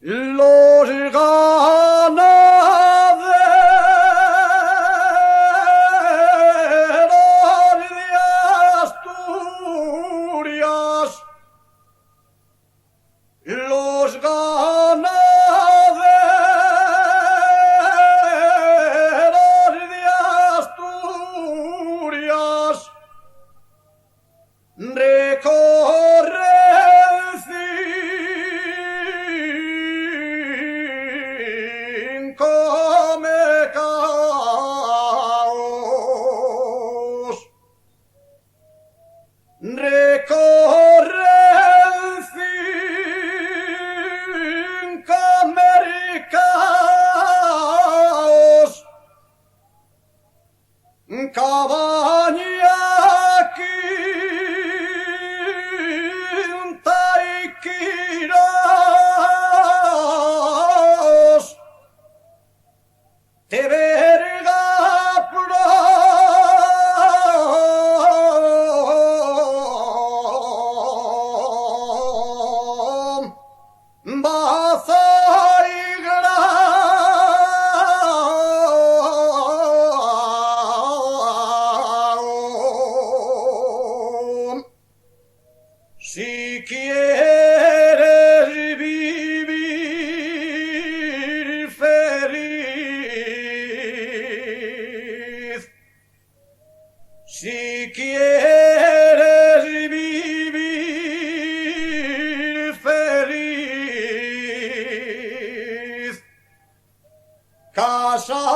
Los ganaderos de Asturias, los ganaderos de Asturias recorren 5 mercados, recorren 5 mercados, cabaña, quinta y quirós, te verga prom, baza y grao. Si quieres vivir feliz, si quieres vivir feliz, casa